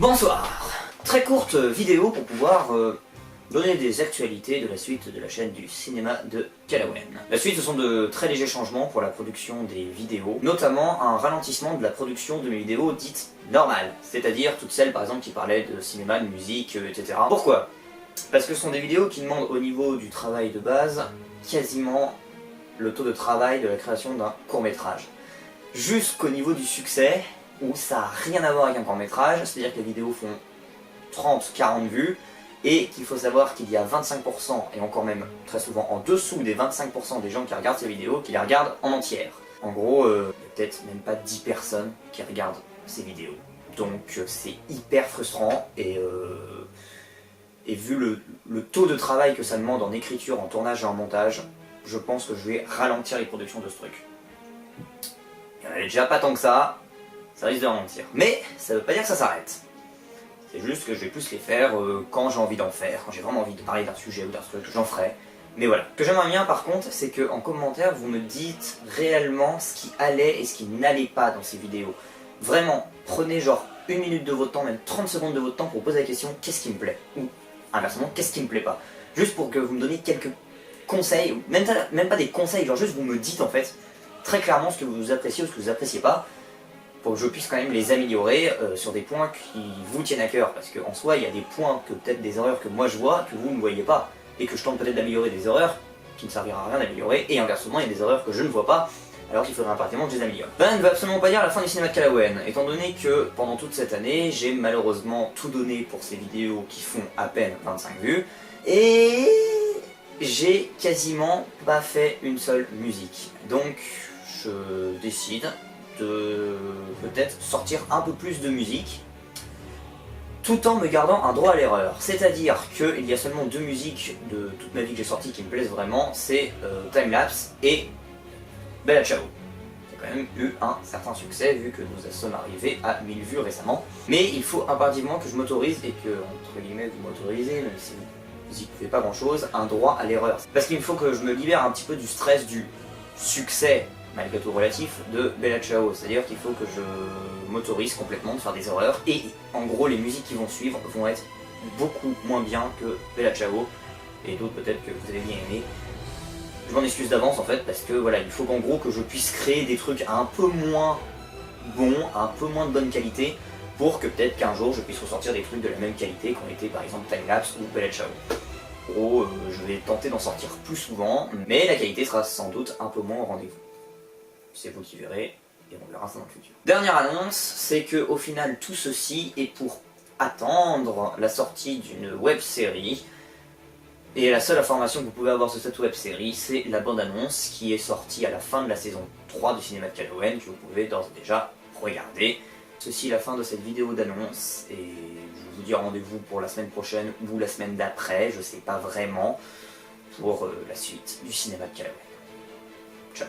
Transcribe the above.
Bonsoir. Très courte vidéo pour pouvoir donner des actualités de la suite de la chaîne du cinéma de Calawen. La suite, ce sont de très légers changements pour la production des vidéos, notamment un ralentissement de la production de mes vidéos dites normales, c'est-à-dire toutes celles par exemple qui parlaient de cinéma, de musique, etc. Pourquoi? Parce que ce sont des vidéos qui demandent au niveau du travail de base quasiment le taux de travail de la création d'un court-métrage. Jusqu'au niveau du succès, où ça n'a rien à voir avec un court-métrage, c'est-à-dire que les vidéos font 30-40 vues, et qu'il faut savoir qu'il y a 25%, et encore même très souvent en dessous des 25% des gens qui regardent ces vidéos, qui les regardent en entière. En gros, il n'y a peut-être même pas 10 personnes qui regardent ces vidéos. Donc c'est hyper frustrant, et vu le taux de travail que ça demande en écriture, en tournage et en montage, je pense que je vais ralentir les productions de ce truc. Il n'y en avait déjà pas tant que ça risque de ralentir. Mais ça veut pas dire que ça s'arrête. C'est juste que je vais plus les faire quand j'ai envie d'en faire, quand j'ai vraiment envie de parler d'un sujet ou d'un truc, j'en ferai. Mais voilà. Ce que j'aimerais bien par contre, c'est qu'en commentaire, vous me dites réellement ce qui allait et ce qui n'allait pas dans ces vidéos. Vraiment, prenez genre 1 minute de votre temps, même 30 secondes de votre temps pour poser la question qu'est-ce qui me plaît? Ou inversement, qu'est-ce qui me plaît pas? Juste pour que vous me donniez quelques conseils, ou même pas des conseils, genre juste vous me dites en fait très clairement ce que vous appréciez ou ce que vous appréciez pas, pour que je puisse quand même les améliorer sur des points qui vous tiennent à cœur, parce qu'en soi il y a des points, que peut-être des erreurs que moi je vois, que vous ne voyez pas, et que je tente peut-être d'améliorer des erreurs qui ne servira à rien d'améliorer, et inversement il y a des erreurs que je ne vois pas, alors qu'il faudrait impérativement que je les améliore. Ben ne veut absolument pas dire la fin du cinéma de Calawen, étant donné que pendant toute cette année, j'ai malheureusement tout donné pour ces vidéos qui font à peine 25 vues, et j'ai quasiment pas fait une seule musique. Donc je décide de peut-être sortir un peu plus de musique, tout en me gardant un droit à l'erreur. C'est-à-dire qu'il y a seulement 2 musiques de toute ma vie que j'ai sorties qui me plaisent vraiment, c'est Timelapse et Bella Ciao. Qui a quand même eu un certain succès vu que nous sommes arrivés à 1000 vues récemment. Mais il faut impérativement que je m'autorise, et que, entre guillemets, vous m'autorisez, même si vous n'y pouvez pas grand-chose, un droit à l'erreur. Parce qu'il faut que je me libère un petit peu du stress du succès, malgré tout relatif, de Bella Ciao. C'est-à-dire qu'il faut que je m'autorise complètement de faire des erreurs, et en gros les musiques qui vont suivre vont être beaucoup moins bien que Bella Ciao, et d'autres peut-être que vous avez bien aimé. Je m'en excuse d'avance en fait, parce que voilà, il faut qu'en gros que je puisse créer des trucs un peu moins bons, un peu moins de bonne qualité, pour que peut-être qu'un jour je puisse ressortir des trucs de la même qualité qu'ont été par exemple Timelapse ou Bella Ciao. En gros, je vais tenter d'en sortir plus souvent, mais la qualité sera sans doute un peu moins au rendez-vous. C'est vous qui verrez, et on verra ça dans le futur. Dernière annonce, c'est que au final tout ceci est pour attendre la sortie d'une web-série. Et la seule information que vous pouvez avoir sur cette web-série, c'est la bande-annonce qui est sortie à la fin de la saison 3 du cinéma de Calawen, que vous pouvez d'ores et déjà regarder. Ceci est la fin de cette vidéo d'annonce, et je vous dis rendez-vous pour la semaine prochaine ou la semaine d'après, je sais pas vraiment, pour la suite du cinéma de Calawen. Ciao.